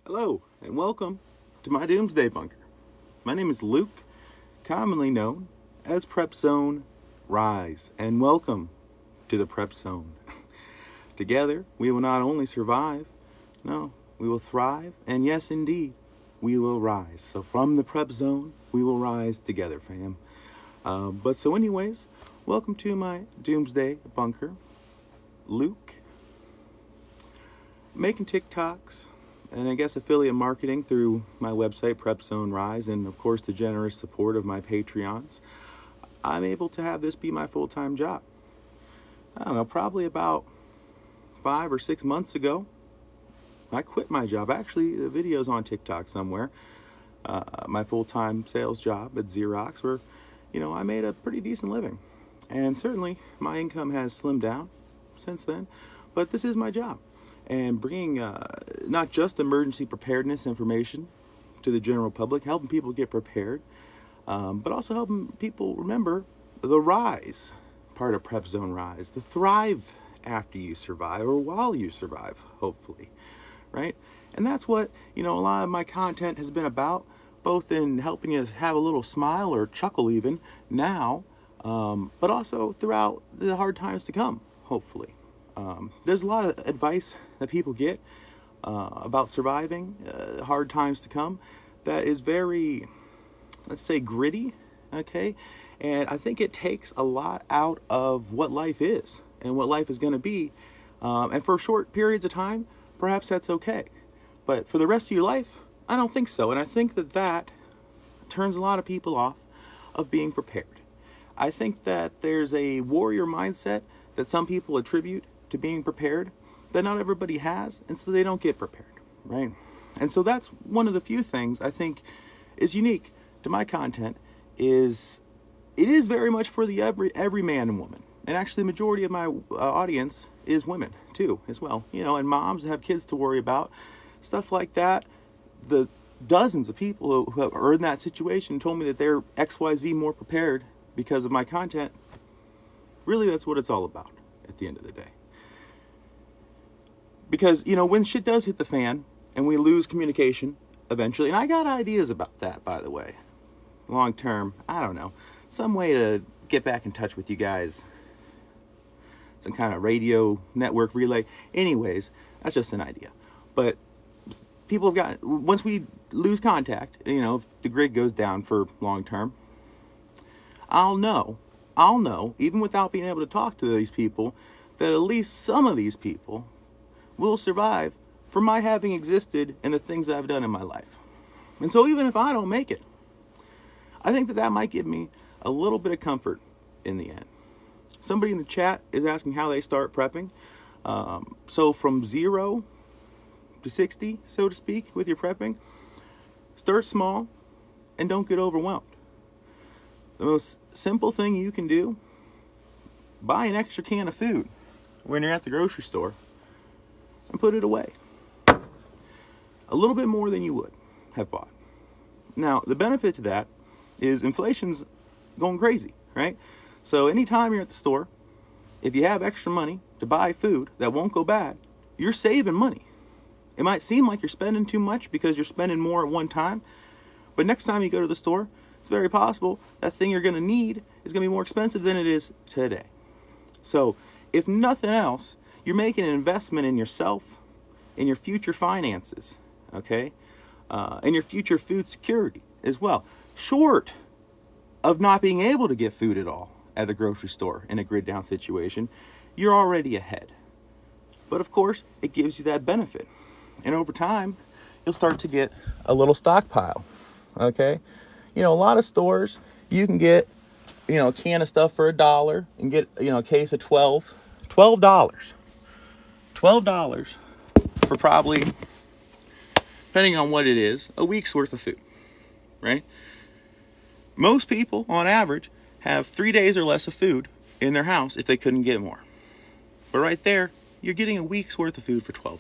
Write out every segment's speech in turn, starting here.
Hello, and welcome to my Doomsday Bunker. My name is Luke, commonly known as Prep Zone Rise, and welcome to the Prep Zone. Together, we will not only survive, no, we will thrive, and yes, indeed, we will rise. So from the Prep Zone, we will rise together, fam. Anyways, welcome to my Doomsday Bunker. Luke, making TikToks, and I guess affiliate marketing through my website, Prep Zone Rise, and of course the generous support of my Patreons, I'm able to have this be my full-time job. I don't know, probably about 5 or 6 months ago, I quit my job. Actually, the video's on TikTok somewhere. My full-time sales job at Xerox, where, I made a pretty decent living. And certainly, my income has slimmed down since then, but this is my job. And bringing not just emergency preparedness information to the general public, helping people get prepared, but also helping people remember the rise part of Prep Zone Rise, the thrive after you survive or while you survive, hopefully, right? And that's what, a lot of my content has been about, both in helping you have a little smile or chuckle even now, but also throughout the hard times to come, hopefully. There's a lot of advice that people get about surviving hard times to come that is very, let's say, gritty, okay? And I think it takes a lot out of what life is and what life is going to be. And for short periods of time, perhaps that's okay. But for the rest of your life, I don't think so. And I think that turns a lot of people off of being prepared. I think that there's a warrior mindset that some people attribute to being prepared that not everybody has, and so they don't get prepared, right? And so that's one of the few things I think is unique to my content. It is very much for the every man and woman, and actually the majority of my audience is women too, as well. And moms have kids to worry about, stuff like that. The dozens of people who are in that situation told me that they're XYZ more prepared because of my content. Really, that's what it's all about at the end of the day. Because, when shit does hit the fan and we lose communication eventually, and I got ideas about that, by the way, long term, I don't know, some way to get back in touch with you guys, some kind of radio network relay. Anyways, that's just an idea. But people have got, once we lose contact, if the grid goes down for long term, I'll know, even without being able to talk to these people, that at least some of these people will survive for my having existed and the things I've done in my life. And so even if I don't make it, I think that might give me a little bit of comfort in the end. Somebody in the chat is asking how they start prepping. So from 0 to 60, so to speak, with your prepping, start small and don't get overwhelmed. The most simple thing you can do, buy an extra can of food when you're at the grocery store and put it away. A little bit more than you would have bought. Now, the benefit to that is inflation's going crazy, right? So anytime you're at the store, if you have extra money to buy food that won't go bad, you're saving money. It might seem like you're spending too much because you're spending more at one time, but next time you go to the store, it's very possible that thing you're going to need is going to be more expensive than it is today. So, if nothing else, you're making an investment in yourself, in your future finances, okay? And your future food security as well. Short of not being able to get food at all at a grocery store in a grid down situation, you're already ahead. But of course, it gives you that benefit. And over time, you'll start to get a little stockpile, okay? A lot of stores, you can get, a can of stuff for $1 and get, a case of $12. $12 for probably, depending on what it is, a week's worth of food, right? Most people, on average, have 3 days or less of food in their house if they couldn't get more. But right there, you're getting a week's worth of food for $12.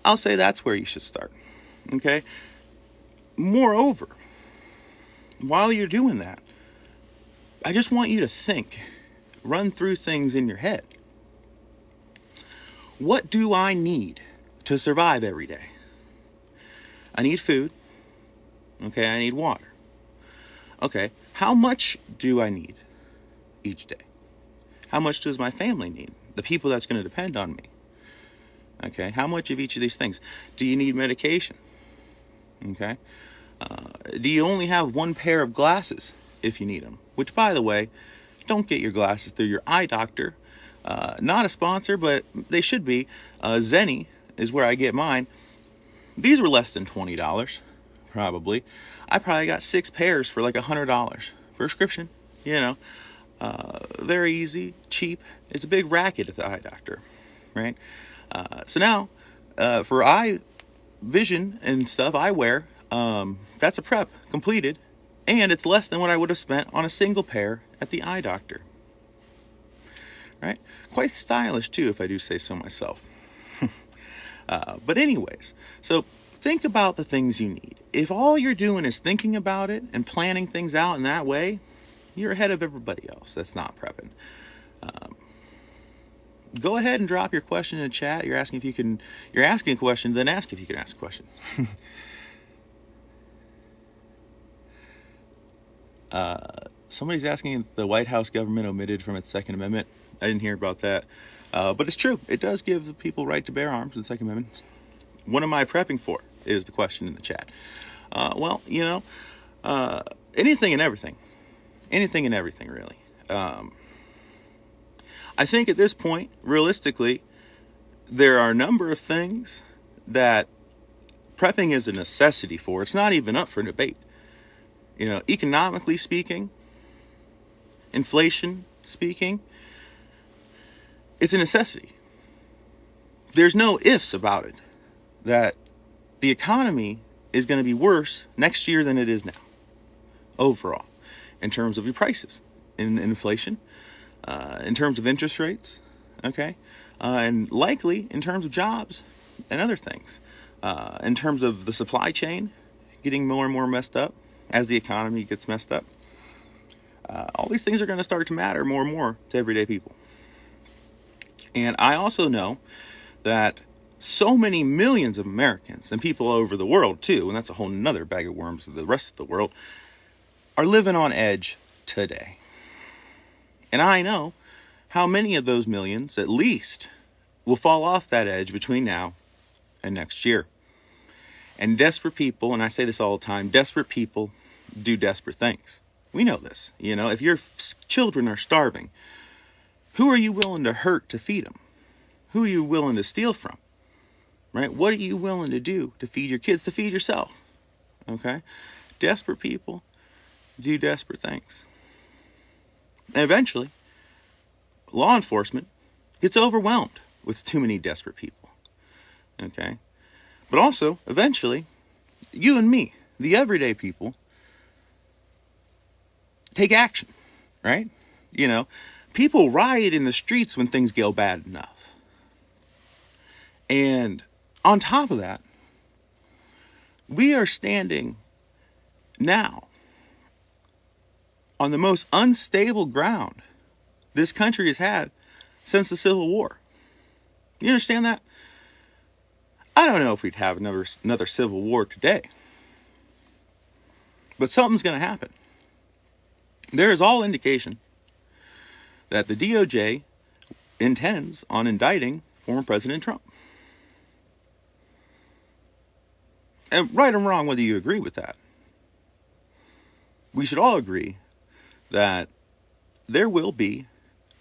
I'll say that's where you should start, okay? Moreover, while you're doing that, I just want you to run through things in your head. What do I need to survive every day. I need food. Okay, I need water. Okay, how much do I need each day? How much does my family need? The people that's going to depend on me. Okay, how much of each of these things? Do you need medication? Okay, do you only have one pair of glasses if you need them? Which, by the way, don't get your glasses through your eye doctor. Not a sponsor, but they should be. Zenni is where I get mine. These were less than $20, probably. I probably got 6 pairs for like $100. Prescription, very easy, cheap. It's a big racket at the eye doctor, right? So now, for eye vision and stuff, eyewear, that's a prep completed, and it's less than what I would have spent on a single pair at the eye doctor, right? Quite stylish too, if I do say so myself. But anyways, so think about the things you need. If all you're doing is thinking about it and planning things out in that way, you're ahead of everybody else that's not prepping. Go ahead and drop your question in the chat. You're asking a question, then ask if you can ask a question. Somebody's asking if the White House government omitted from its Second Amendment. I didn't hear about that. But it's true. It does give the people right to bear arms in the Second Amendment. What am I prepping for is the question in the chat. Anything and everything. Anything and everything, really. I think at this point, realistically, there are a number of things that prepping is a necessity for. It's not even up for debate. Economically speaking, inflation speaking, it's a necessity. There's no ifs about it that the economy is going to be worse next year than it is now, overall, in terms of your prices, in inflation, in terms of interest rates, okay, and likely in terms of jobs and other things, in terms of the supply chain getting more and more messed up as the economy gets messed up. All these things are going to start to matter more and more to everyday people. And I also know that so many millions of Americans and people all over the world too, and that's a whole nother bag of worms of the rest of the world, are living on edge today. And I know how many of those millions, at least, will fall off that edge between now and next year. And desperate people, and I say this all the time, desperate people do desperate things. We know this. If your children are starving, who are you willing to hurt to feed them? Who are you willing to steal from? Right? What are you willing to do to feed your kids, to feed yourself? Okay? Desperate people do desperate things. And eventually, law enforcement gets overwhelmed with too many desperate people. Okay? But also, eventually, you and me, the everyday people, take action. Right? People riot in the streets when things go bad enough. And on top of that, we are standing now on the most unstable ground this country has had since the Civil War. You understand that? I don't know if we'd have another Civil War today. But something's going to happen. There is all indication that the DOJ intends on indicting former President Trump. And right or wrong, whether you agree with that, we should all agree that there will be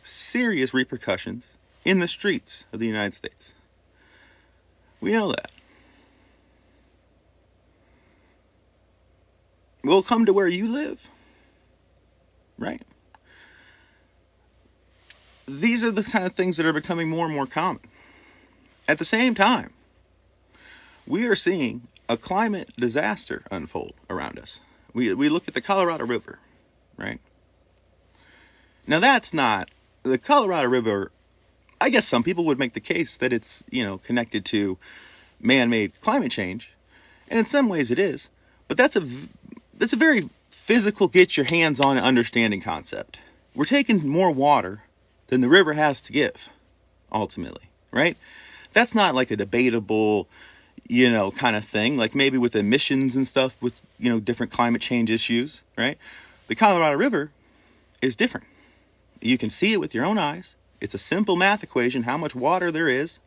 serious repercussions in the streets of the United States. We know that. Will it come to where you live? Right? These are the kind of things that are becoming more and more common. At the same time, we are seeing a climate disaster unfold around us. We look at the Colorado River, right? Now that's not, the Colorado River, I guess some people would make the case that it's, connected to man-made climate change. And in some ways it is. But that's a very physical, get your hands on and understanding concept. We're taking more water than the river has to give, ultimately, right? That's not like a debatable, kind of thing. Like maybe with emissions and stuff with, different climate change issues, right? The Colorado River is different. You can see it with your own eyes. It's a simple math equation, how much water there is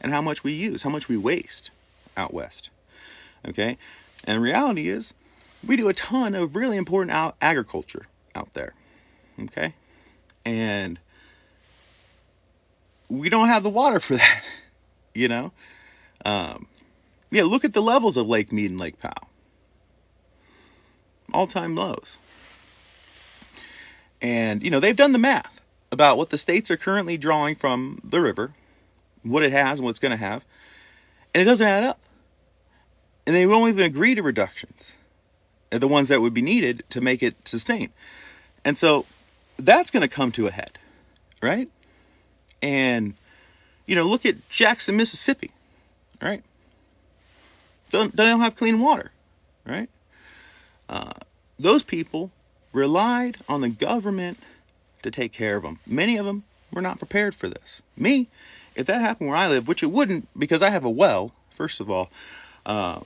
and how much we use, how much we waste out west. Okay? And the reality is we do a ton of really important agriculture out there. Okay? And we don't have the water for that, Yeah, look at the levels of Lake Mead and Lake Powell. All-time lows. And, they've done the math about what the states are currently drawing from the river, what it has and what it's going to have, and it doesn't add up. And they won't even agree to reductions, the ones that would be needed to make it sustain. And so that's going to come to a head, right? And, look at Jackson, Mississippi, right? They don't have clean water, right? Those people relied on the government to take care of them. Many of them were not prepared for this. Me, if that happened where I live, which it wouldn't because I have a well, first of all, I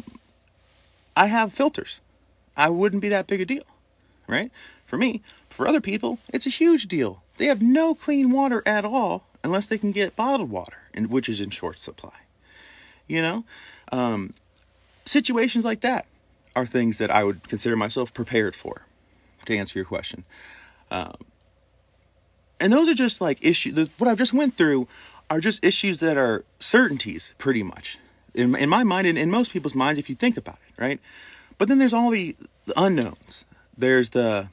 have filters. I wouldn't be that big a deal, right? For me, for other people, it's a huge deal. They have no clean water at all unless they can get bottled water, which is in short supply. Situations like that are things that I would consider myself prepared for, to answer your question. And those are just like issues. What I've just went through are just issues that are certainties, pretty much. In my mind, and in most people's minds, if you think about it, right? But then there's all the unknowns. There's the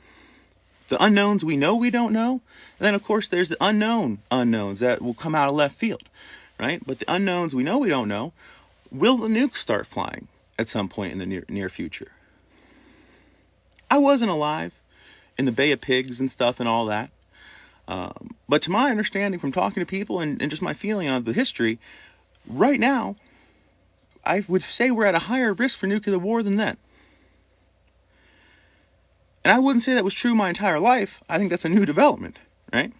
unknowns we know we don't know. And then, of course, there's the unknowns that will come out of left field, right? But the unknowns we know we don't know. Will the nukes start flying at some point in the near future? I wasn't alive in the Bay of Pigs and stuff and all that. But to my understanding from talking to people and just my feeling of the history, right now, I would say we're at a higher risk for nuclear war than then. And I wouldn't say that was true my entire life. I think that's a new development, right?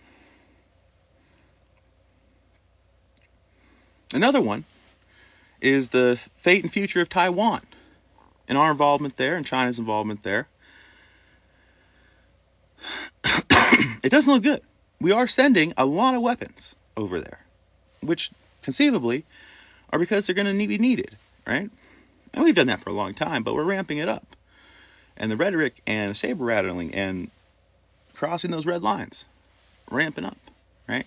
Another one is the fate and future of Taiwan and our involvement there and China's involvement there. It doesn't look good. We are sending a lot of weapons over there, which conceivably are because they're going to be needed, right? And we've done that for a long time, but we're ramping it up. And the rhetoric and the saber rattling and crossing those red lines, ramping up, right?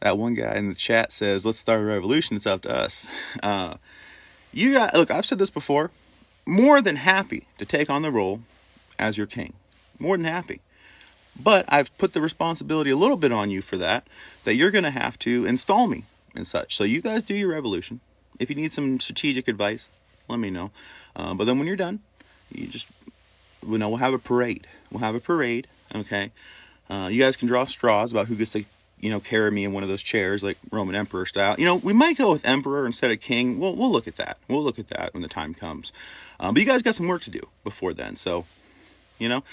That one guy in the chat says, let's start a revolution. It's up to us. Look, I've said this before, more than happy to take on the role as your king. More than happy. But I've put the responsibility a little bit on you for that you're going to have to install me and such. So you guys do your revolution. If you need some strategic advice, let me know. But then when you're done, we'll have a parade. We'll have a parade, okay? You guys can draw straws about who gets to, carry me in one of those chairs, like Roman Emperor style. We might go with Emperor instead of King. We'll look at that. We'll look at that when the time comes. But you guys got some work to do before then, so, and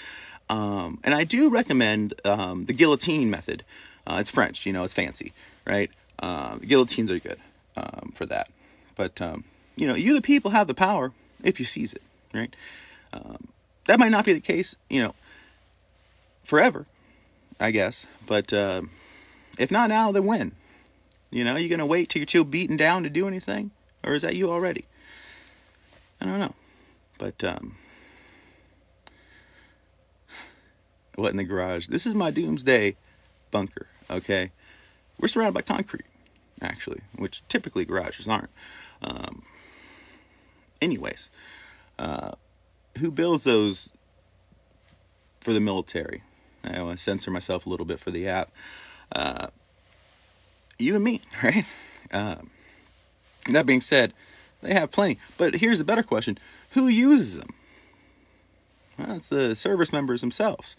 I do recommend the guillotine method. It's French, it's fancy, right? Guillotines are good for that. But, you the people have the power if you seize it, right? That might not be the case, forever, I guess. But if not now, then when? You going to wait till you're too beaten down to do anything? Or is that you already? I don't know. But, what in the garage? This is my doomsday bunker, okay? We're surrounded by concrete, actually, which typically garages aren't. Anyways, who builds those for the military? I want to censor myself a little bit for the app. You and me, right? That being said, they have plenty. But here's a better question. Who uses them? Well, it's the service members themselves.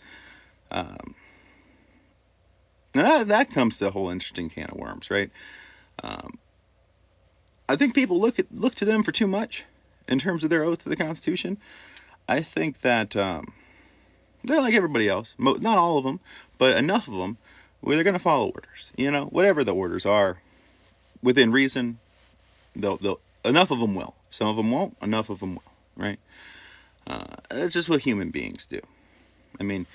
Now that comes to a whole interesting can of worms, right? I think people look to them for too much in terms of their oath to the Constitution. I think that they're like everybody else. Not all of them, but enough of them Well, they're going to follow orders. Whatever the orders are, within reason, they'll enough of them will. Some of them won't. Enough of them will. Right? That's just what human beings do. I mean,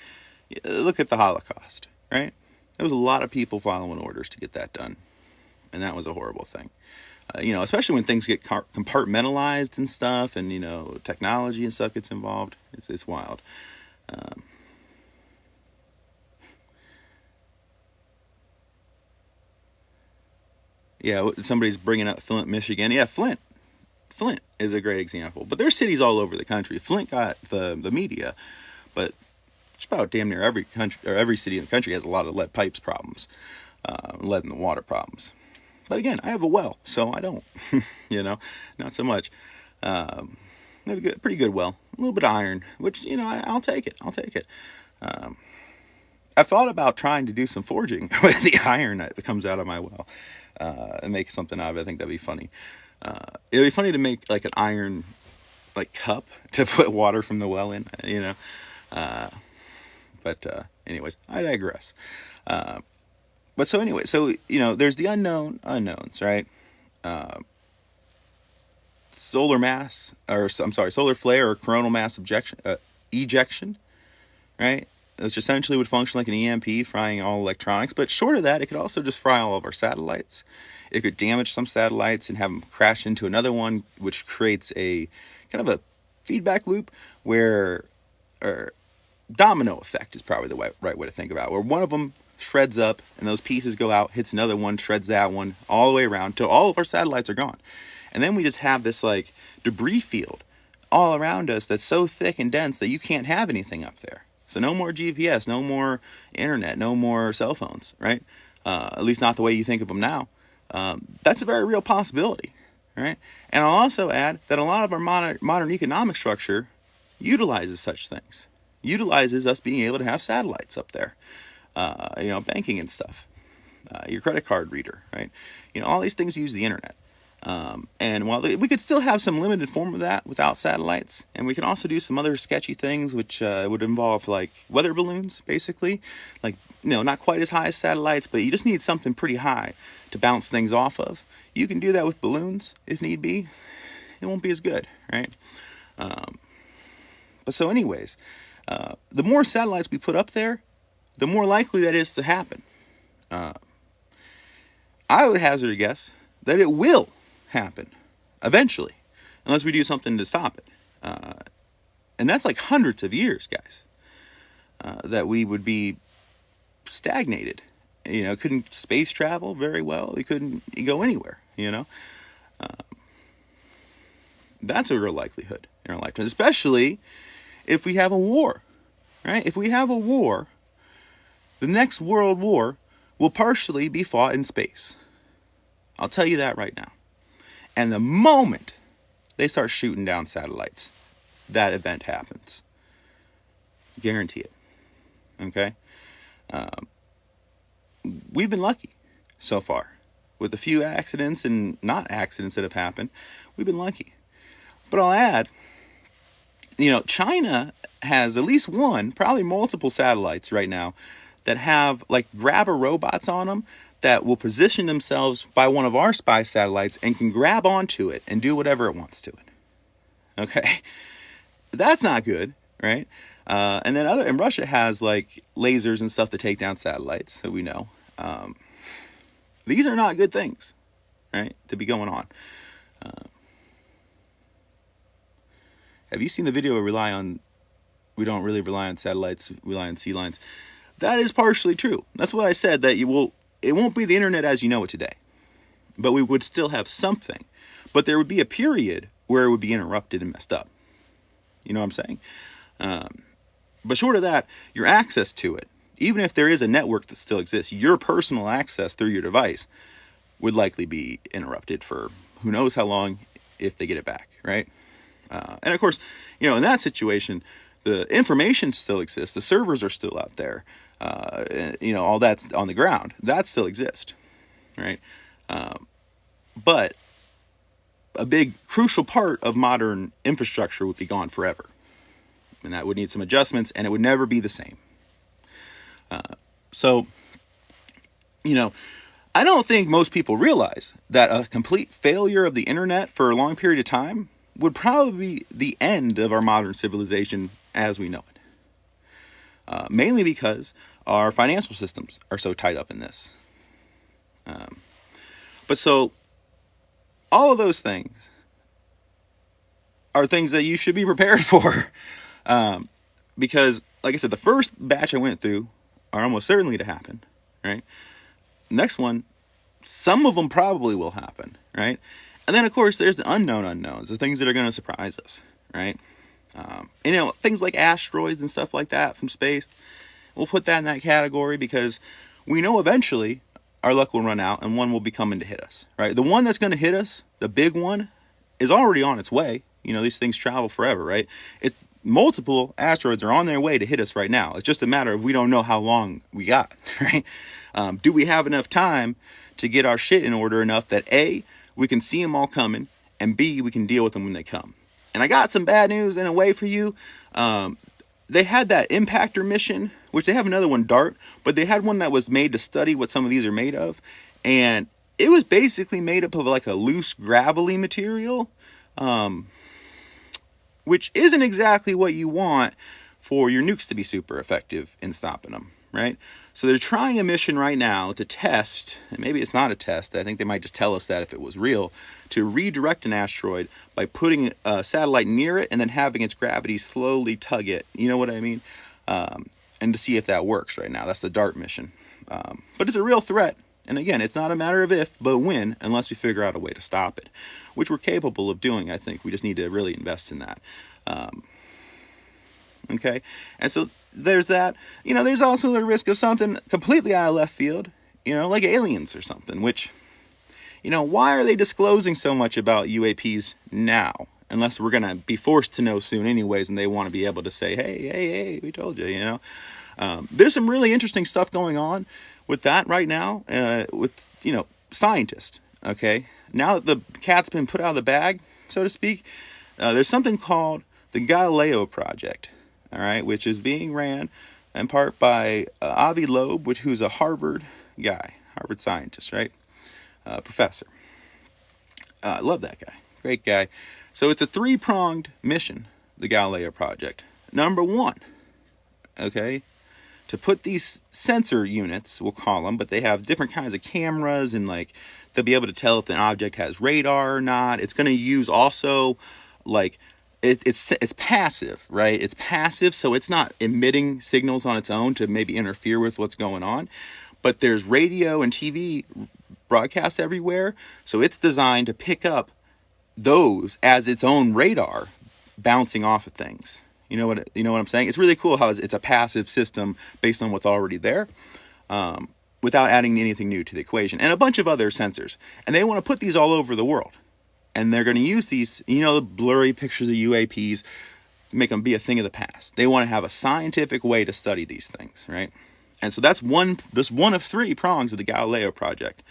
look at the Holocaust. Right? There was a lot of people following orders to get that done, and that was a horrible thing. Especially when things get compartmentalized and stuff, and technology and stuff gets involved. It's wild. Yeah, somebody's bringing up Flint, Michigan. Yeah, Flint is a great example. But there's cities all over the country. Flint got the media, but just about damn near every country or every city in the country has a lot of lead pipes problems, lead in the water problems. But again, I have a well, so I don't, not so much. Maybe a pretty good well, a little bit of iron, which, I'll take it. I've thought about trying to do some forging with the iron that comes out of my well, and make something out of it. I think that'd be funny. It'd be funny to make like an iron, cup to put water from the well in, But anyways, I digress. But so anyway, there's the unknowns, right? Solar flare or coronal mass ejection, right? Which essentially would function like an EMP, frying all electronics. But short of that, it could also just fry all of our satellites. It could damage some satellites and have them crash into another one, which creates a kind of a feedback loop or domino effect is probably the right way to think about it, where one of them shreds up and those pieces go out, hits another one, shreds that one, all the way around till all of our satellites are gone. And then we just have this debris field all around us that's so thick and dense that you can't have anything up there. So no more GPS, no more internet, no more cell phones, right? At least not the way you think of them now. That's a very real possibility, right? And I'll also add that a lot of our modern economic structure utilizes such things. Utilizes us being able to have satellites up there. Banking and stuff, your credit card reader, right? All these things use the internet. And while we could still have some limited form of that without satellites, and we can also do some other sketchy things, which would involve weather balloons, basically, not quite as high as satellites, but you just need something pretty high to bounce things off of. You can do that with balloons if need be. It won't be as good, right? But so anyways, the more satellites we put up there, the more likely that is to happen. I would hazard a guess that it will happen eventually, unless we do something to stop it. And that's hundreds of years, guys, that we would be stagnated. Couldn't space travel very well. We couldn't go anywhere, That's a real likelihood in our lifetime, especially if we have a war, right? If we have a war, the next world war will partially be fought in space. I'll tell you that right now. And the moment they start shooting down satellites, that event happens. Guarantee it. Okay? We've been lucky so far. With a few accidents and not accidents that have happened, we've been lucky. But I'll add, China has at least one, probably multiple satellites right now that have grabber robots on them that will position themselves by one of our spy satellites and can grab onto it and do whatever it wants to it. Okay? That's not good, right? And then Russia has lasers and stuff to take down satellites, so we know. These are not good things, right, to be going on. Have you seen the video we don't really rely on satellites, we rely on sea lines? That is partially true. That's what I said, that it won't be the internet as you know it today. But we would still have something. But there would be a period where it would be interrupted and messed up. You know what I'm saying? But short of that, your access to it, even if there is a network that still exists, your personal access through your device would likely be interrupted for who knows how long if they get it back, right? And of course, in that situation, the information still exists. The servers are still out there. All that's on the ground. That still exists, right? But a big crucial part of modern infrastructure would be gone forever. And that would need some adjustments, and it would never be the same. So You know, I don't think most people realize that a complete failure of the internet for a long period of time would probably be the end of our modern civilization as we know it. Mainly because our financial systems are so tied up in this. But so, all of those things are things that you should be prepared for. Because, like I said, the first batch I went through are almost certainly to happen, right? Next one, some of them probably will happen, right? And then, of course, there's the unknown unknowns, the things that are going to surprise us, right? And, you know, things like asteroids and stuff like that from space, we'll put that in that category because we know eventually our luck will run out and one will be coming to hit us, right? The one that's going to hit us, the big one, is already on its way. You know, these things travel forever, right? It's multiple asteroids are on their way to hit us right now. It's just a matter of we don't know how long we got, right? Do we have enough time to get our shit in order enough that A, we can see them all coming, and B, we can deal with them when they come? And I got some bad news in a way for you. They had that impactor mission, which they have another one, DART, but they had one that was made to study what some of these are made of. And it was basically made up of like a loose gravelly material, which isn't exactly what you want for your nukes to be super effective in stopping them, right? So they're trying a mission right now to test, and maybe it's not a test, I think they might just tell us that if it was real, to redirect an asteroid by putting a satellite near it and then having its gravity slowly tug it. You know what I mean? And to see if that works right now. That's the DART mission. But it's a real threat. And again, it's not a matter of if, but when, unless we figure out a way to stop it, which we're capable of doing, I think. We just need to really invest in that. Okay? And so there's that. You know, there's also the risk of something completely out of left field, you know, like aliens or something, which, you know, why are they disclosing so much about UAPs now? Unless we're going to be forced to know soon anyways, and they want to be able to say, hey, we told you, you know. There's some really interesting stuff going on with that right now, with, you know, scientists, okay? Now that the cat's been put out of the bag, so to speak, there's something called the Galileo Project, all right, which is being ran in part by Avi Loeb, who's a Harvard guy, Harvard scientist, right? Professor. I love that guy. Great guy. So it's a three-pronged mission, the Galileo Project. Number one, okay, to put these sensor units, we'll call them, but they have different kinds of cameras and like they'll be able to tell if an object has radar or not. It's going to use also like it's passive, right? It's passive, so it's not emitting signals on its own to maybe interfere with what's going on. But there's radio and TV broadcasts everywhere, so it's designed to pick up those as its own radar bouncing off of things. You know what I'm saying? It's really cool how it's a passive system based on what's already there, without adding anything new to the equation, and a bunch of other sensors. And they want to put these all over the world. And they're going to use these, you know, the blurry pictures of UAPs, make them be a thing of the past. They want to have a scientific way to study these things, right? And so that's just one of three prongs of the Galileo Project.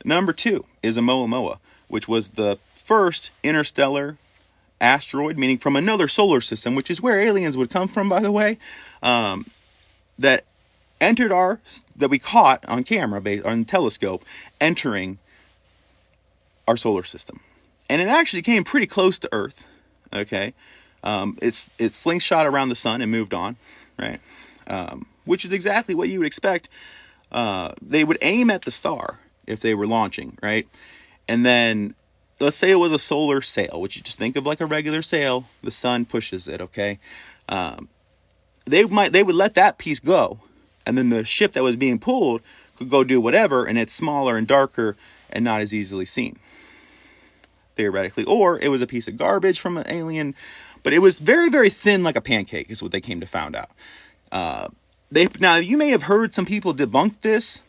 Number two is Oumuamua, which was the first interstellar asteroid, meaning from another solar system, which is where aliens would come from, by the way, that we caught on camera, on telescope, entering our solar system. And it actually came pretty close to Earth, okay? It's slingshot around the sun and moved on, right? Which is exactly what you would expect. They would aim at the star if they were launching, right? And then, let's say it was a solar sail, which you just think of like a regular sail. The sun pushes it, okay? They would let that piece go, and then the ship that was being pulled could go do whatever, and it's smaller and darker and not as easily seen, theoretically. Or it was a piece of garbage from an alien, but it was very, very thin like a pancake is what they came to find out. Now, you may have heard some people debunk this.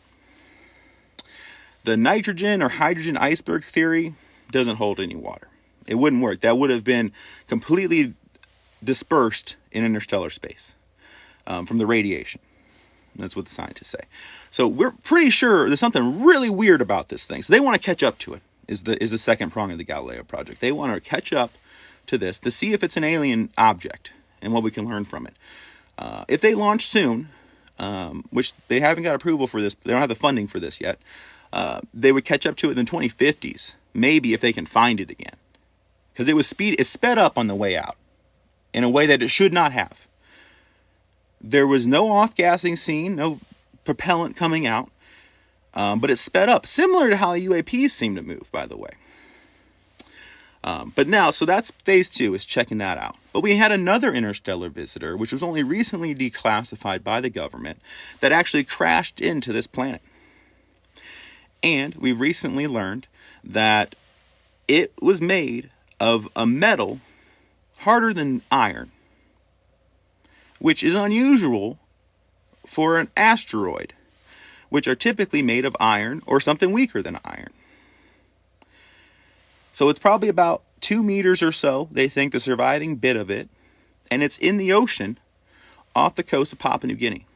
The nitrogen or hydrogen iceberg theory doesn't hold any water. It wouldn't work. That would have been completely dispersed in interstellar space from the radiation. That's what the scientists say. So we're pretty sure there's something really weird about this thing. So they want to catch up to it, is the second prong of the Galileo Project. They want to catch up to this to see if it's an alien object and what we can learn from it. If they launch soon, which they haven't got approval for this. They don't have the funding for this yet. They would catch up to it in the 2050s, maybe, if they can find it again. Because it sped up on the way out in a way that it should not have. There was no off-gassing seen, no propellant coming out, but it sped up, similar to how UAPs seem to move, by the way. But now, so that's phase 2, is checking that out. But we had another interstellar visitor, which was only recently declassified by the government, that actually crashed into this planet. And we recently learned that it was made of a metal harder than iron, which is unusual for an asteroid, which are typically made of iron or something weaker than iron. So it's probably about 2 meters or so, they think, the surviving bit of it, and it's in the ocean off the coast of Papua New Guinea.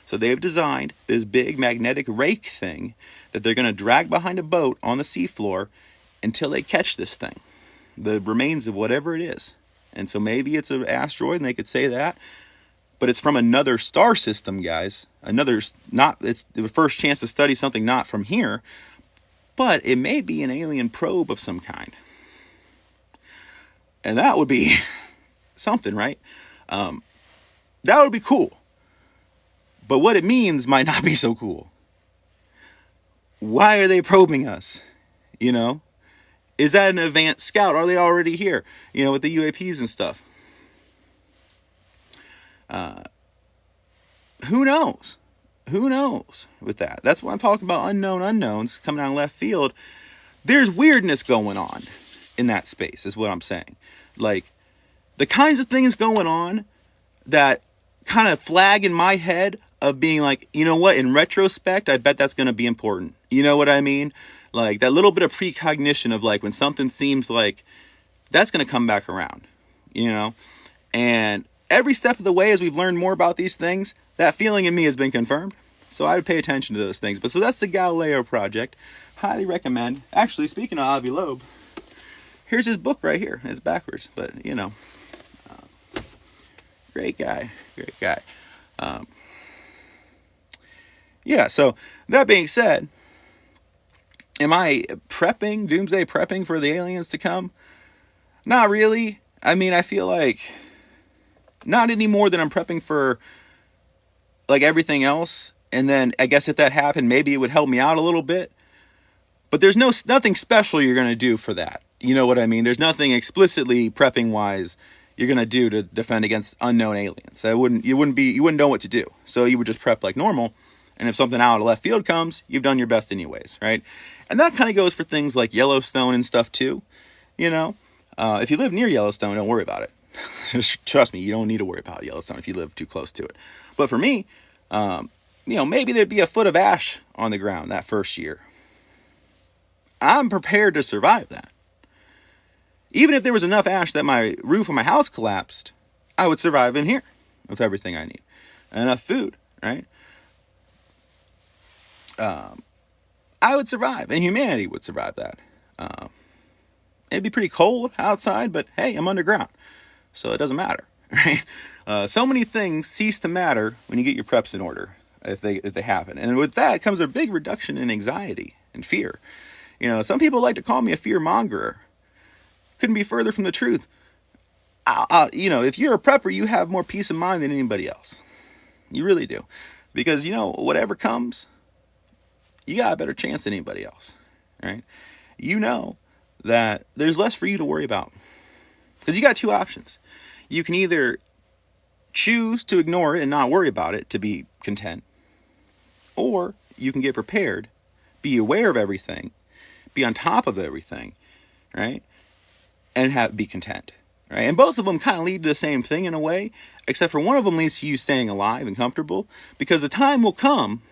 So they've designed this big magnetic rake thing that they're going to drag behind a boat on the seafloor until they catch this thing, the remains of whatever it is. And so maybe it's an asteroid, and they could say that, but it's from another star system, guys. It's the first chance to study something not from here, but it may be an alien probe of some kind. And that would be something, right? That would be cool. But what it means might not be so cool. Why are they probing us? You know? Is that an advanced scout? Are they already here? You know, with the UAPs and stuff. Who knows? Who knows with that? That's what I'm talking about, unknown unknowns coming out of left field. There's weirdness going on in that space, is what I'm saying. Like, the kinds of things going on that kind of flag in my head of being like, you know what, in retrospect, I bet that's going to be important. You know what I mean? Like, that little bit of precognition of, like, when something seems like that's going to come back around, you know? And every step of the way, as we've learned more about these things, that feeling in me has been confirmed. So I would pay attention to those things. But so that's the Galileo Project. Highly recommend. Actually, speaking of Avi Loeb, here's his book right here. It's backwards, but, you know. Great guy. Great guy. Yeah, so that being said, am I prepping, doomsday prepping for the aliens to come? Not really. I mean, I feel like not any more than I'm prepping for, like, everything else. And then I guess if that happened, maybe it would help me out a little bit. But there's nothing special you're going to do for that. You know what I mean? There's nothing explicitly prepping-wise you're going to do to defend against unknown aliens. You wouldn't know what to do. So you would just prep like normal. And if something out of left field comes, you've done your best anyways, right? And that kind of goes for things like Yellowstone and stuff too. You know, if you live near Yellowstone, don't worry about it. Just trust me, you don't need to worry about Yellowstone if you live too close to it. But for me, you know, maybe there'd be a foot of ash on the ground that first year. I'm prepared to survive that. Even if there was enough ash that my roof of my house collapsed, I would survive in here with everything I need. And enough food, right? I would survive, and humanity would survive that. It'd be pretty cold outside, but hey, I'm underground, so it doesn't matter, right? So many things cease to matter when you get your preps in order, if they happen. And with that comes a big reduction in anxiety and fear. You know, some people like to call me a fear mongerer. Couldn't be further from the truth. You know, if you're a prepper, you have more peace of mind than anybody else. You really do. Because, you know, whatever comes, you got a better chance than anybody else, right? You know that there's less for you to worry about. Because you got two options. You can either choose to ignore it and not worry about it to be content, or you can get prepared, be aware of everything, be on top of everything, right? And be content, right? And both of them kind of lead to the same thing in a way, except for one of them leads to you staying alive and comfortable, because the time will come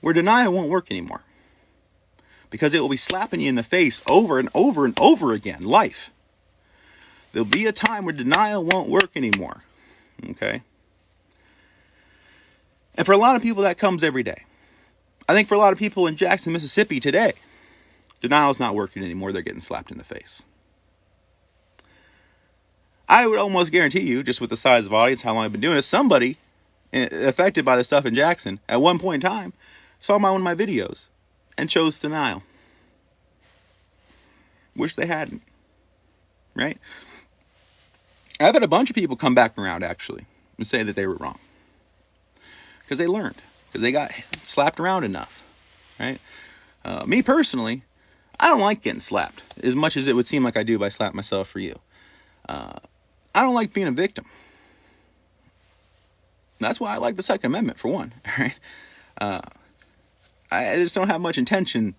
where denial won't work anymore. Because it will be slapping you in the face over and over and over again, life. There'll be a time where denial won't work anymore, okay? And for a lot of people, that comes every day. I think for a lot of people in Jackson, Mississippi today, denial's not working anymore. They're getting slapped in the face. I would almost guarantee you, just with the size of audience, how long I've been doing this, somebody affected by the stuff in Jackson at one point in time saw one of my videos and chose denial. Wish they hadn't, right? I've had a bunch of people come back around, actually, and say that they were wrong. Because they learned. Because they got slapped around enough, right? Me personally, I don't like getting slapped as much as it would seem like I do by slapping myself for you. I don't like being a victim. That's why I like the Second Amendment, for one, right? I just don't have much intention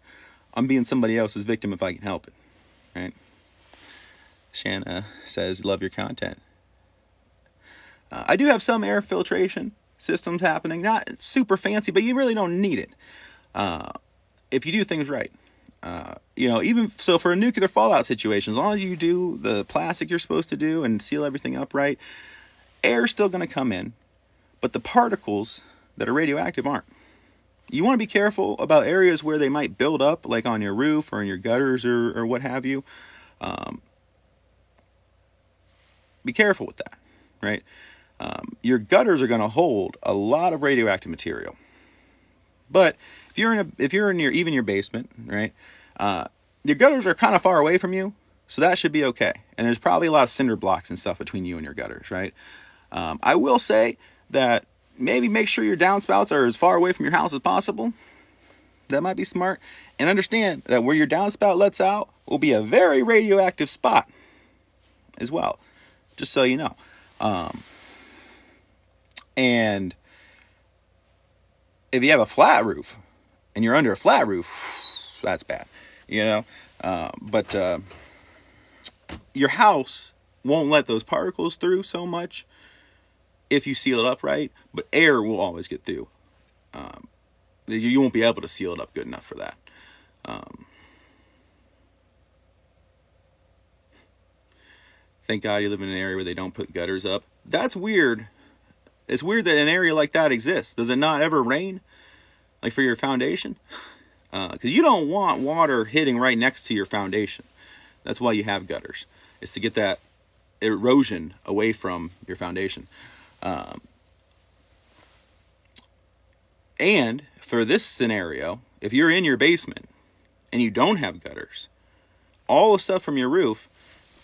on being somebody else's victim if I can help it, right? Shanna says, love your content. I do have some air filtration systems happening. Not super fancy, but you really don't need it if you do things right. Even so for a nuclear fallout situation, as long as you do the plastic you're supposed to do and seal everything up right, air's still going to come in, but the particles that are radioactive aren't. You want to be careful about areas where they might build up, like on your roof or in your gutters or what have you. Be careful with that, right? Your gutters are going to hold a lot of radioactive material. But if you're in your basement, right? Your gutters are kind of far away from you, so that should be okay. And there's probably a lot of cinder blocks and stuff between you and your gutters, right? I will say that maybe make sure your downspouts are as far away from your house as possible. That might be smart. And understand that where your downspout lets out will be a very radioactive spot as well. Just so you know. And if you have a flat roof and you're under a flat roof, that's bad, but your house won't let those particles through so much if you seal it up right, but air will always get through. You won't be able to seal it up good enough for that. Thank God you live in an area where they don't put gutters up. That's weird. It's weird that an area like that exists. Does it not ever rain? Like for your foundation? Because you don't want water hitting right next to your foundation. That's why you have gutters. It's to get that erosion away from your foundation. And for this scenario, if you're in your basement and you don't have gutters, all the stuff from your roof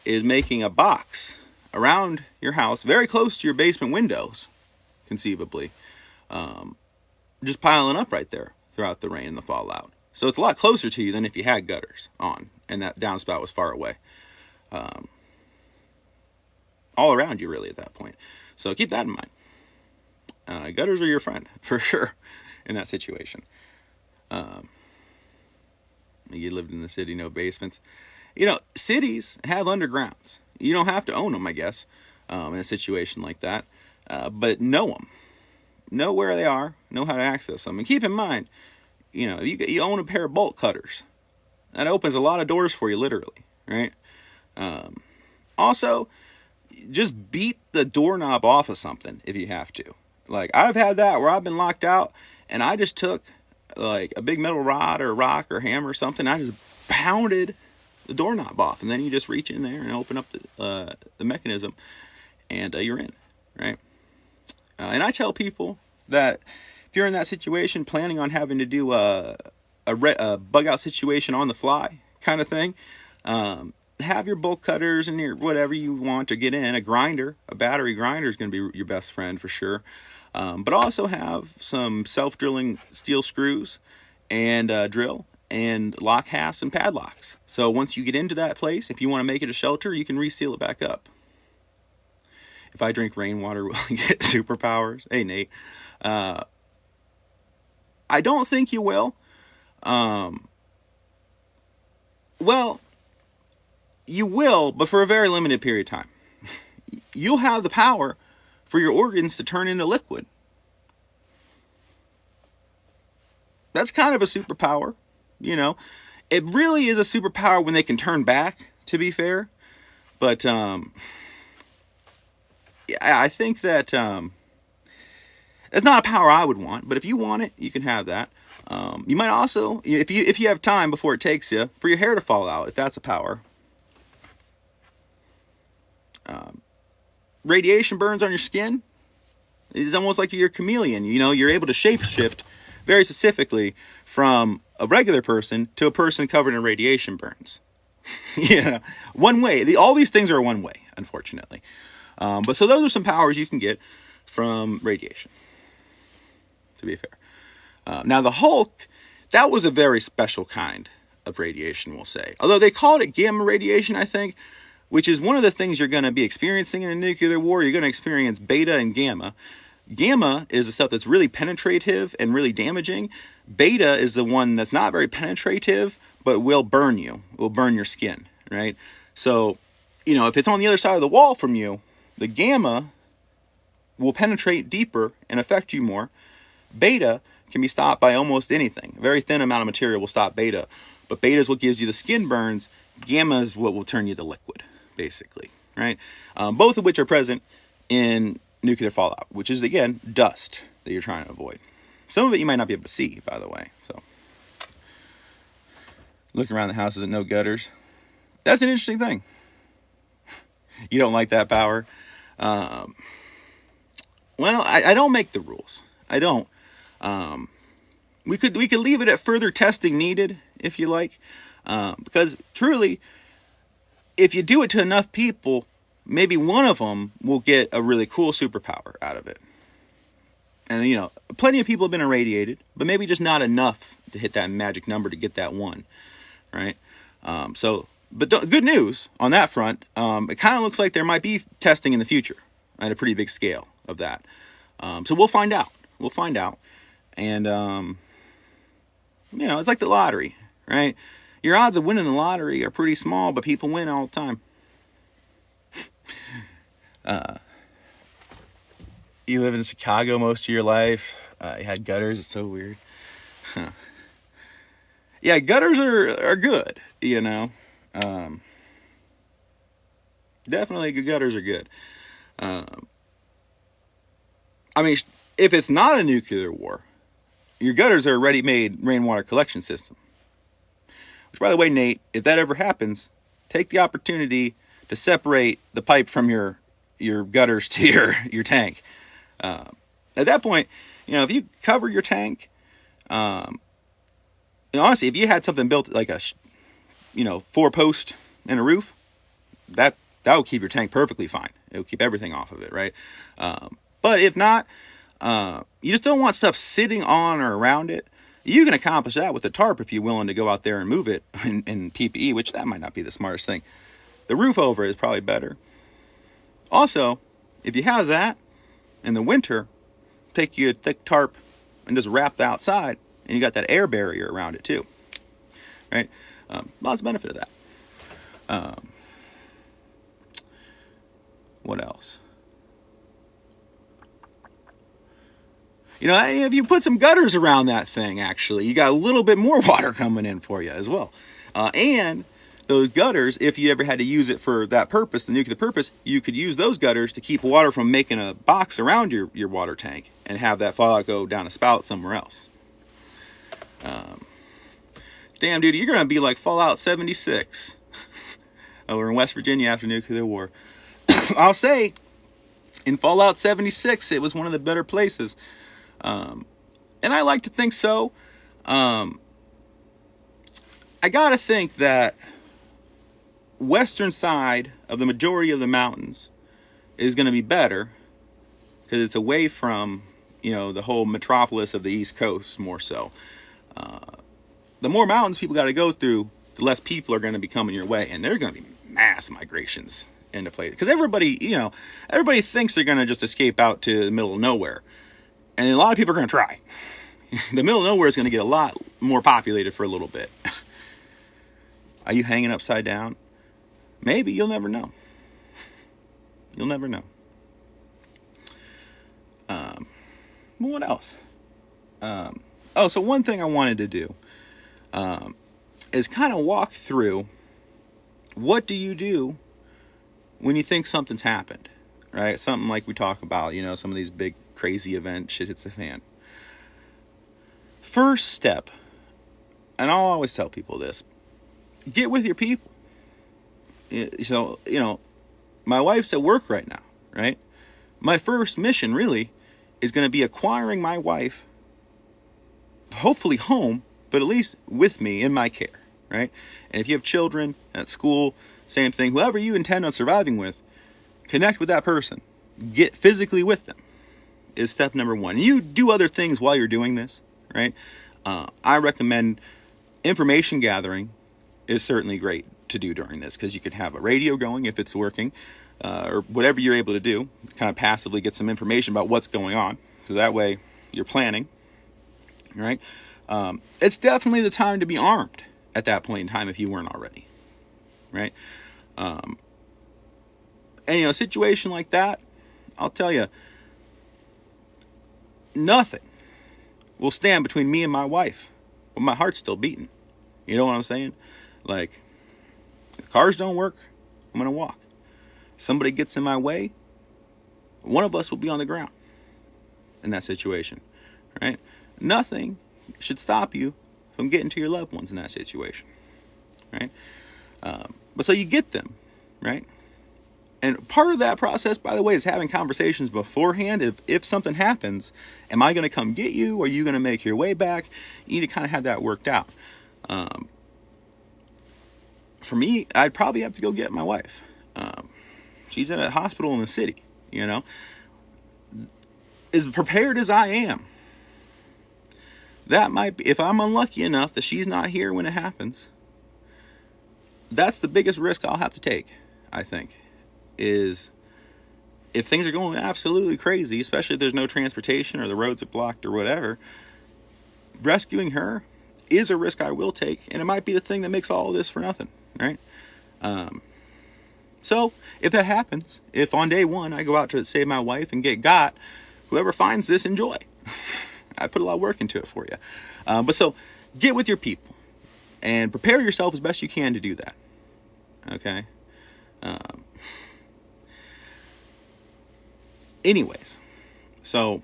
is making a box around your house, very close to your basement windows, conceivably, just piling up right there throughout the rain and the fallout. So it's a lot closer to you than if you had gutters on and that downspout was far away. All around you, really, at that point. So keep that in mind. Gutters are your friend, for sure, in that situation. You lived in the city, no basements. Cities have undergrounds. You don't have to own them, I guess, in a situation like that. But know them. Know where they are. Know how to access them. And keep in mind, you own a pair of bolt cutters. That opens a lot of doors for you, literally, right? Also, just beat the doorknob off of something if you have to. Like, I've had that where I've been locked out, and I just took, like, a big metal rod or rock or hammer or something. I just pounded the doorknob off, and then you just reach in there and open up the mechanism, and you're in, right? And I tell people that if you're in that situation, planning on having to do a bug out situation on the fly kind of thing, have your bolt cutters and your whatever you want to get in. A grinder, a battery grinder is going to be your best friend for sure. But also have some self-drilling steel screws and drill and lock hasps and padlocks. So once you get into that place, if you want to make it a shelter, you can reseal it back up. If I drink rainwater, will I get superpowers? Hey, Nate. I don't think you will. Well, you will, but for a very limited period of time. You'll have the power for your organs to turn into liquid. That's kind of a superpower, It really is a superpower when they can turn back, to be fair. But I think that it's not a power I would want. But if you want it, you can have that. You might also, if you have time before it takes you, for your hair to fall out, if that's a power. Radiation burns on your skin. It's almost like you're a chameleon. You know, you're able to shapeshift very specifically from a regular person to a person covered in radiation burns. Yeah, one way. All these things are one way, unfortunately. But so those are some powers you can get from radiation, to be fair. Now the Hulk, that was a very special kind of radiation, we'll say. Although they called it gamma radiation, I think, which is one of the things you're going to be experiencing in a nuclear war. You're going to experience beta and gamma. Gamma is the stuff that's really penetrative and really damaging. Beta is the one that's not very penetrative, but will burn you. It will burn your skin, right? So, you know, if it's on the other side of the wall from you, the gamma will penetrate deeper and affect you more. Beta can be stopped by almost anything. A very thin amount of material will stop beta. But beta is what gives you the skin burns. Gamma is what will turn you to liquid, basically, right? Both of which are present in nuclear fallout, which is, again, dust that you're trying to avoid. Some of it you might not be able to see, by the way. So, looking around the houses at no gutters. That's an interesting thing. You don't like that power? Well, I don't make the rules. I don't. We could leave it at further testing needed, if you like. Because truly, if you do it to enough people, maybe one of them will get a really cool superpower out of it. And, you know, plenty of people have been irradiated, but maybe just not enough to hit that magic number to get that one, right? But good news on that front. It kind of looks like there might be testing in the future at a pretty big scale of that. So we'll find out. We'll find out. And, you know, it's like the lottery, right? Your odds of winning the lottery are pretty small, but people win all the time. You live in Chicago most of your life. You had gutters. It's so weird. Huh. Yeah, gutters are good, you know. Definitely gutters are good. I mean, if it's not a nuclear war, your gutters are a ready-made rainwater collection system. Which, by the way, Nate, if that ever happens, take the opportunity to separate the pipe from your gutters to your tank. At that point, you know, if you cover your tank, and honestly, if you had something built like a, 4-post and a roof, that will keep your tank perfectly fine. It will keep everything off of it, right? But if not, you just don't want stuff sitting on or around it. You can accomplish that with a tarp if you're willing to go out there and move it in PPE, which that might not be the smartest thing. The roof over is probably better. Also, if you have that in the winter, take you a thick tarp and just wrap the outside, and you got that air barrier around it too, right? Lots of benefit of that. What else? You know, if you put some gutters around that thing, actually, you got a little bit more water coming in for you as well. And those gutters, if you ever had to use it for that purpose, the nuclear purpose, you could use those gutters to keep water from making a box around your water tank and have that fallout go down a spout somewhere else. Damn, dude, you're going to be like Fallout 76 over in West Virginia after nuclear war. I'll say, in Fallout 76, it was one of the better places. And I like to think so. I gotta think that western side of the majority of the mountains is going to be better because it's away from, the whole metropolis of the East Coast more so. The more mountains people got to go through, the less people are going to be coming your way. And there's going to be mass migrations into place. Because everybody thinks they're going to just escape out to the middle of nowhere. And a lot of people are going to try. The middle of nowhere is going to get a lot more populated for a little bit. Are you hanging upside down? Maybe. You'll never know. You'll never know. Well, what else? So one thing I wanted to do is kind of walk through what do you do when you think something's happened, right? Something like we talk about, some of these big crazy events, shit hits the fan. First step, and I'll always tell people this, get with your people. So, my wife's at work right now, right? My first mission really is going to be acquiring my wife, hopefully home, but at least with me in my care, right? And if you have children at school, same thing. Whoever you intend on surviving with, connect with that person. Get physically with them is step number one. And you do other things while you're doing this, right? I recommend information gathering is certainly great to do during this, because you could have a radio going if it's working, or whatever you're able to do, kind of passively get some information about what's going on. So that way you're planning, right? It's definitely the time to be armed at that point in time if you weren't already, right? And a situation like that, I'll tell you, nothing will stand between me and my wife, but my heart's still beating. You know what I'm saying? Like, if cars don't work, I'm going to walk. If somebody gets in my way, one of us will be on the ground in that situation, right? Nothing should stop you from getting to your loved ones in that situation, right? But so you get them, right? And part of that process, by the way, is having conversations beforehand. If something happens, am I going to come get you? Or are you going to make your way back? You need to kind of have that worked out. For me, I'd probably have to go get my wife. She's in a hospital in the city, As prepared as I am, that might be, if I'm unlucky enough that she's not here when it happens, that's the biggest risk I'll have to take, I think. Is if things are going absolutely crazy, especially if there's no transportation or the roads are blocked or whatever, rescuing her is a risk I will take, and it might be the thing that makes all of this for nothing, right? So if that happens, if on day one I go out to save my wife and get got, whoever finds this, enjoy. I put a lot of work into it for you. But so get with your people and prepare yourself as best you can to do that. Okay? Anyways, so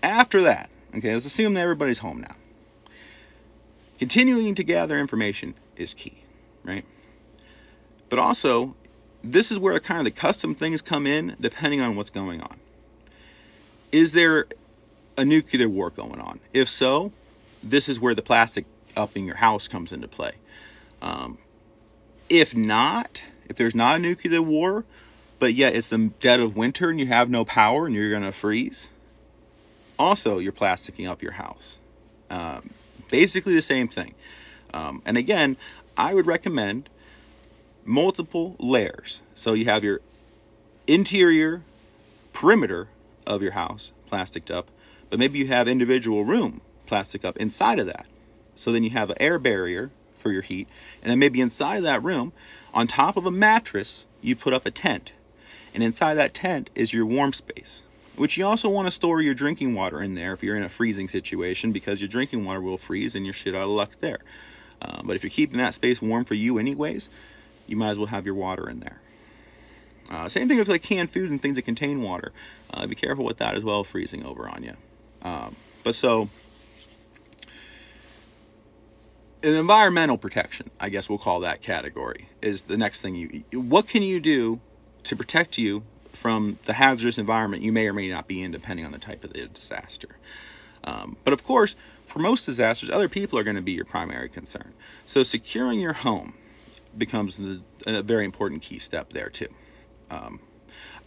after that, okay, let's assume that everybody's home now. Continuing to gather information is key, right? But also, this is where kind of the custom things come in, depending on what's going on. Is there a nuclear war going on? If so, this is where the plastic up in your house comes into play. If not, if there's not a nuclear war, but yet it's the dead of winter and you have no power and you're going to freeze, also you're plasticking up your house. Basically the same thing. And again, I would recommend multiple layers. So you have your interior perimeter of your house plasticed up, but maybe you have individual room plastic up inside of that. So then you have an air barrier for your heat, and then maybe inside of that room, on top of a mattress, you put up a tent. And inside that tent is your warm space, which you also want to store your drinking water in there if you're in a freezing situation, because your drinking water will freeze and you're shit out of luck there. But if you're keeping that space warm for you anyways, you might as well have your water in there. Same thing with like canned food and things that contain water. Be careful with that as well, freezing over on you. But so, an environmental protection, I guess we'll call that category, is the next thing what can you do to protect you from the hazardous environment you may or may not be in, depending on the type of the disaster. But of course, for most disasters, other people are going to be your primary concern. So securing your home becomes a very important key step there too.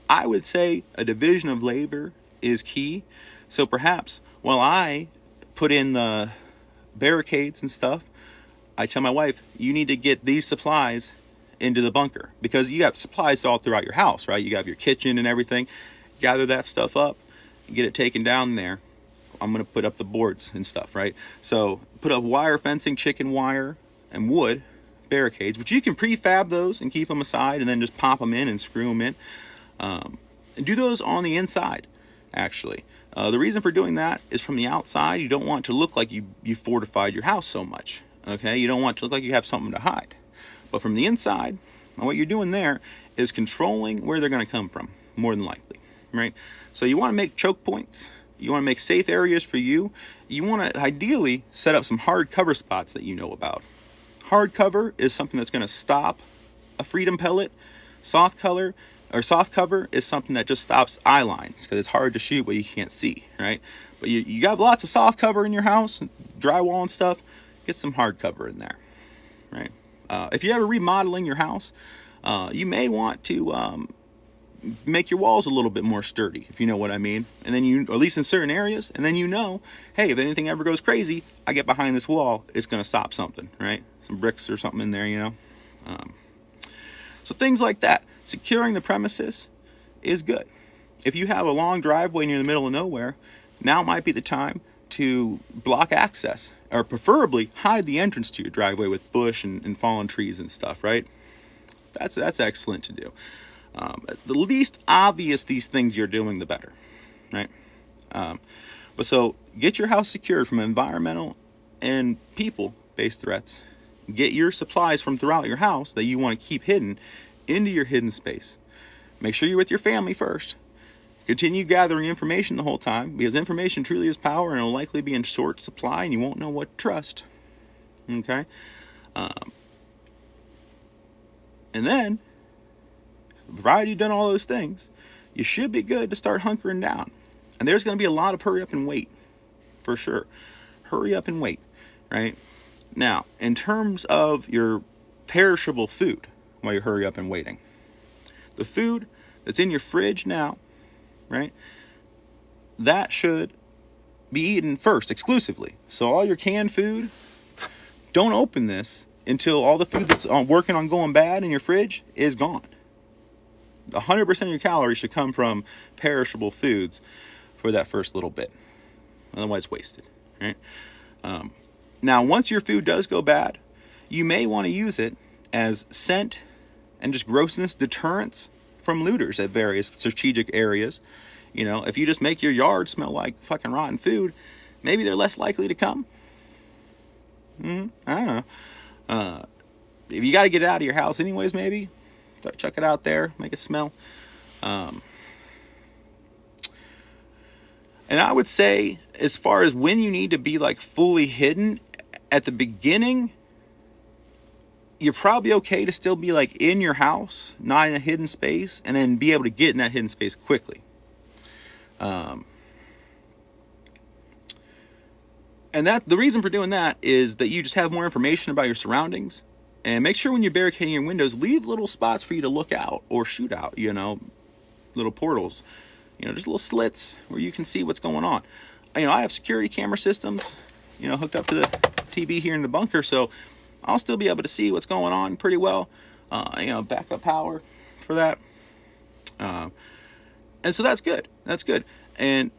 I would say a division of labor is key. So perhaps while I put in the barricades and stuff, I tell my wife, you need to get these supplies into the bunker, because you got supplies all throughout your house, right? You got your kitchen and everything. Gather that stuff up and get it taken down there. I'm going to put up the boards and stuff, right? So put up wire fencing, chicken wire, and wood barricades, which you can prefab those and keep them aside and then just pop them in and screw them in. And do those on the inside, actually. The reason for doing that is from the outside, you don't want it to look like you fortified your house so much, okay? You don't want it to look like you have something to hide. But from the inside, what you're doing there is controlling where they're going to come from, more than likely, right? So you want to make choke points. You want to make safe areas for you. You want to ideally set up some hard cover spots that you know about. Hard cover is something that's going to stop a freedom pellet. Soft cover or soft cover is something that just stops eye lines because it's hard to shoot what you can't see, right? But you got lots of soft cover in your house, drywall and stuff, get some hard cover in there, right? If you're ever remodeling your house, you may want to make your walls a little bit more sturdy, if you know what I mean. And then or at least in certain areas, and then hey, if anything ever goes crazy, I get behind this wall, it's going to stop something, right? Some bricks or something in there, So things like that. Securing the premises is good. If you have a long driveway and you're in the middle of nowhere, now might be the time to block access, or preferably hide the entrance to your driveway with bush and fallen trees and stuff, right? That's excellent to do. The least obvious these things you're doing, the better, right? But so get your house secured from environmental and people-based threats. Get your supplies from throughout your house that you want to keep hidden into your hidden space. Make sure you're with your family first. Continue gathering information the whole time, because information truly is power, and it'll likely be in short supply, and you won't know what to trust. Okay? And then, provided you've done all those things, you should be good to start hunkering down. And there's going to be a lot of hurry up and wait, for sure. Hurry up and wait, right? Now, in terms of your perishable food, while you hurry up and waiting, the food that's in your fridge now, right, that should be eaten first, exclusively. So all your canned food, don't open this until all the food that's working on going bad in your fridge is gone. 100% of your calories should come from perishable foods for that first little bit. Otherwise, it's wasted, right? Now, once your food does go bad, you may want to use it as scent and just grossness deterrence from looters at various strategic areas. If you just make your yard smell like fucking rotten food, maybe they're less likely to come. I don't know. If you got to get it out of your house anyways, maybe chuck it out there, make it smell. And I would say, as far as when you need to be like fully hidden, at the beginning, you're probably okay to still be like in your house, not in a hidden space, and then be able to get in that hidden space quickly. And that the reason for doing that is that you just have more information about your surroundings, and make sure when you're barricading your windows, leave little spots for you to look out or shoot out, little portals, just little slits where you can see what's going on. I have security camera systems, hooked up to the TV here in the bunker, so I'll still be able to see what's going on pretty well. Backup power for that. And so that's good. That's good. And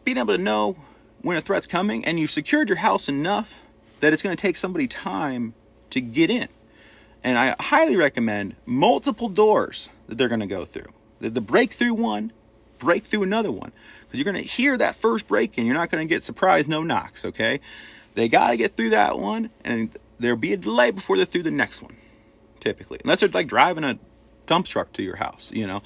being able to know when a threat's coming, and you've secured your house enough that it's going to take somebody time to get in. And I highly recommend multiple doors that they're going to go through. The break through one, break through another one. Because you're going to hear that first break-in. You're not going to get surprised, no knocks, okay? They got to get through that one, and there'll be a delay before they're through the next one, typically. Unless they're like driving a dump truck to your house, And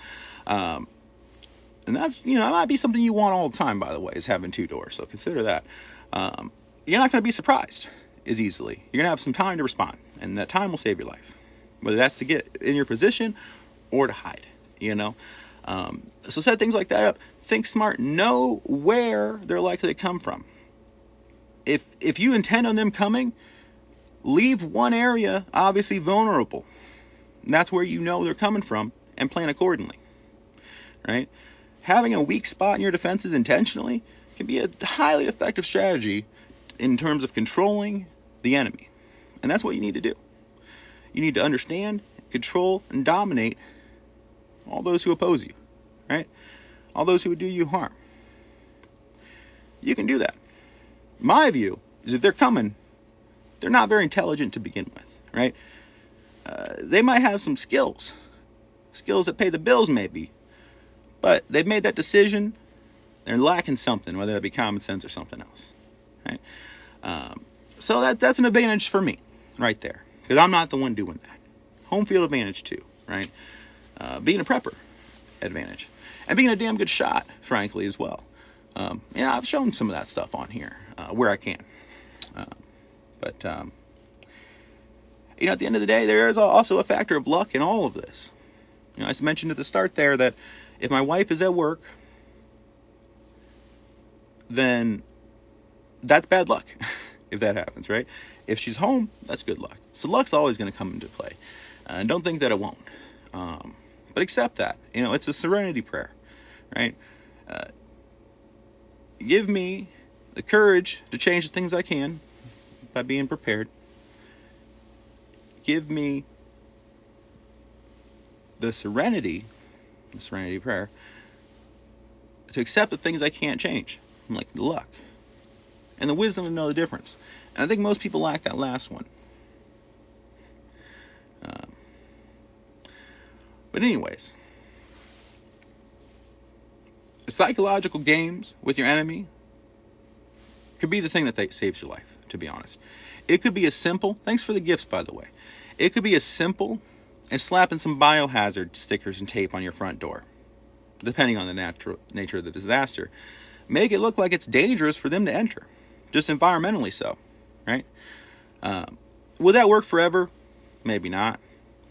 that's, that might be something you want all the time, by the way, is having two doors. So consider that. You're not going to be surprised as easily. You're going to have some time to respond, and that time will save your life. Whether that's to get in your position or to hide, So set things like that up. Think smart. Know where they're likely to come from. If you intend on them coming, leave one area obviously vulnerable. And that's where they're coming from, and plan accordingly, right? Having a weak spot in your defenses intentionally can be a highly effective strategy in terms of controlling the enemy. And that's what you need to do. You need to understand, control, and dominate all those who oppose you, right? All those who would do you harm. You can do that. My view is if they're coming, they're not very intelligent to begin with, right? They might have some skills that pay the bills maybe, but they've made that decision. They're lacking something, whether that be common sense or something else, right? So that's an advantage for me right there, because I'm not the one doing that. Home field advantage too, right? Being a prepper advantage, and being a damn good shot, frankly, as well. I've shown some of that stuff on here where I can. But at the end of the day, there is also a factor of luck in all of this. I mentioned at the start there that if my wife is at work, then that's bad luck if that happens, right? If she's home, that's good luck. So luck's always going to come into play. And don't think that it won't. But accept that. It's a serenity prayer, right? Give me the courage to change the things I can by being prepared. Give me the serenity prayer, to accept the things I can't change, like luck, and the wisdom to know the difference. And I think most people lack that last one. But anyways, psychological games with your enemy could be the thing that saves your life, to be honest. It could be as simple, thanks for the gifts, by the way. It could be as simple as slapping some biohazard stickers and tape on your front door, depending on the nature of the disaster. Make it look like it's dangerous for them to enter, just environmentally so, right? Will that work forever? Maybe not.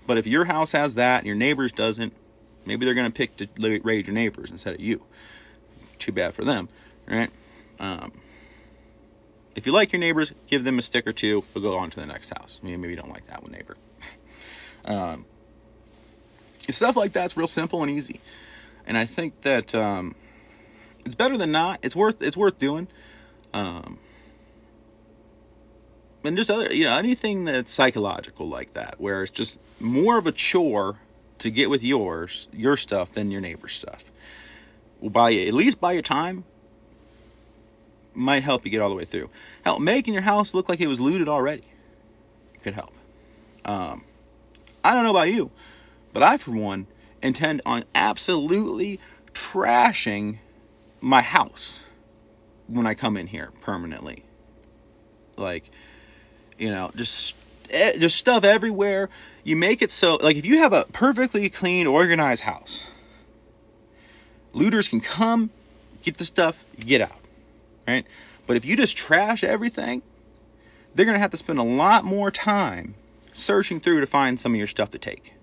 But if your house has that and your neighbor's doesn't, maybe they're going to pick to raid your neighbors instead of you. Too bad for them, right? If you like your neighbors, give them a stick or two. We'll go on to the next house. Maybe you don't like that one neighbor. Stuff like that's real simple and easy. And I think that it's better than not. It's worth doing. And just other, anything that's psychological like that, where it's just more of a chore to get with your stuff than your neighbor's stuff. Will at least buy you time. Might help you get all the way through. Hell, making your house look like it was looted already could help. I don't know about you, but I, for one, intend on absolutely trashing my house when I come in here permanently. Like, just stuff everywhere. You make it so, like, if you have a perfectly clean, organized house, looters can come, get the stuff, get out, right? But if you just trash everything, they're going to have to spend a lot more time searching through to find some of your stuff to take,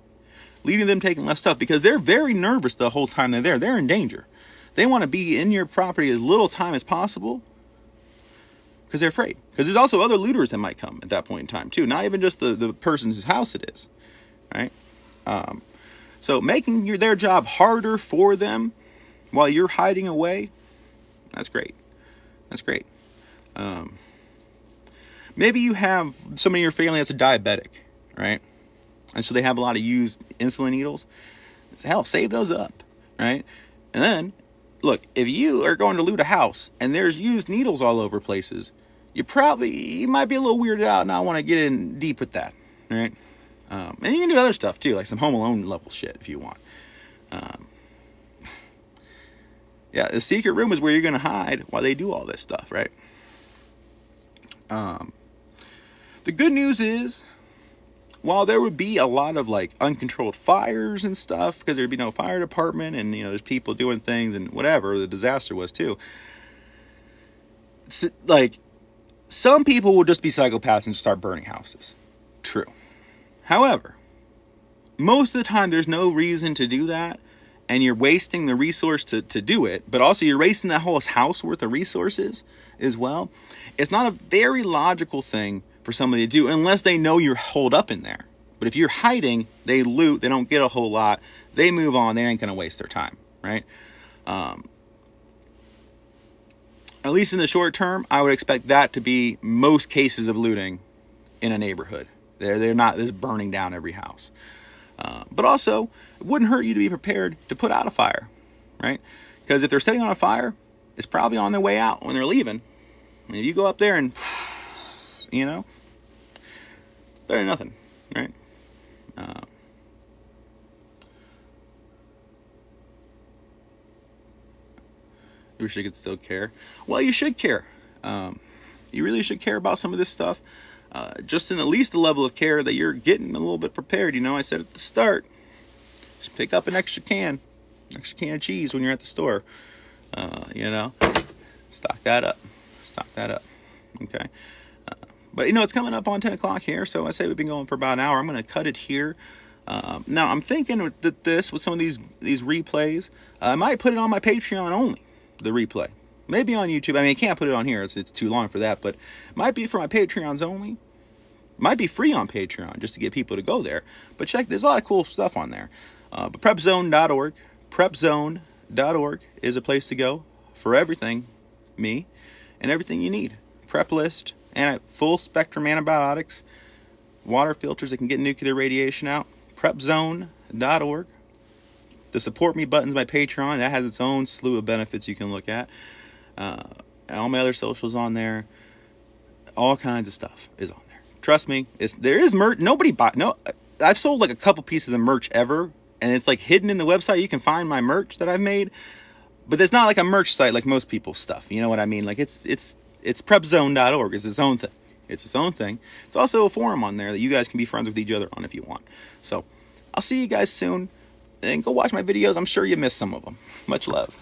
leading them taking less stuff, because they're very nervous the whole time they're there. They're in danger. They want to be in your property as little time as possible because they're afraid. Because there's also other looters that might come at that point in time too. Not even just the person's house it is, right? So making their job harder for them while you're hiding away, that's great. That's great. Maybe you have somebody in your family that's a diabetic, right? And so they have a lot of used insulin needles. Hell, save those up, right? And then, look, if you are going to loot a house and there's used needles all over places, you might be a little weirded out and not want to get in deep with that, right? And you can do other stuff too, like some Home Alone level shit if you want. Yeah, the secret room is where you're going to hide while they do all this stuff, right? The good news is, while there would be a lot of like uncontrolled fires and stuff, because there'd be no fire department and, there's people doing things and whatever, the disaster was too. It's like, some people will just be psychopaths and start burning houses. True. However, most of the time there's no reason to do that, and you're wasting the resource to do it, but also you're wasting that whole house worth of resources as well. It's not a very logical thing for somebody to do unless they know you're holed up in there. But if you're hiding, they loot, they don't get a whole lot, they move on, they ain't going to waste their time, right? At least in the short term, I would expect that to be most cases of looting in a neighborhood. They're not just burning down every house. But also, it wouldn't hurt you to be prepared to put out a fire, right? Because if they're setting on a fire, it's probably on their way out when they're leaving. And if you go up there and, better than nothing, right? You wish you could still care. Well, you should care. You really should care about some of this stuff. Just in at least the level of care that you're getting a little bit prepared. I said at the start, just pick up an extra can of cheese when you're at the store. Stock that up. Okay. But it's coming up on 10 o'clock here, so I say we've been going for about an hour. I'm going to cut it here. Now I'm thinking with some of these replays, I might put it on my Patreon only, the replay. Maybe on YouTube. I mean, I can't put it on here. It's too long for that. But it might be for my Patreons only. Might be free on Patreon just to get people to go there. But check, there's a lot of cool stuff on there. But prepzone.org, prepzone.org is a place to go for everything, me, and everything you need. Prep list, and full spectrum antibiotics, water filters that can get nuclear radiation out. Prepzone.org. The support me button's my Patreon. That has its own slew of benefits you can look at. And all my other socials on there. All kinds of stuff is on there. Trust me, there is merch. I've sold like a couple pieces of merch ever, and it's like hidden in the website. You can find my merch that I've made, but it's not like a merch site like most people's stuff. You know what I mean? Like it's prepzone.org. It's its own thing. It's its own thing. It's also a forum on there that you guys can be friends with each other on if you want. So I'll see you guys soon, and go watch my videos. I'm sure you missed some of them. Much love.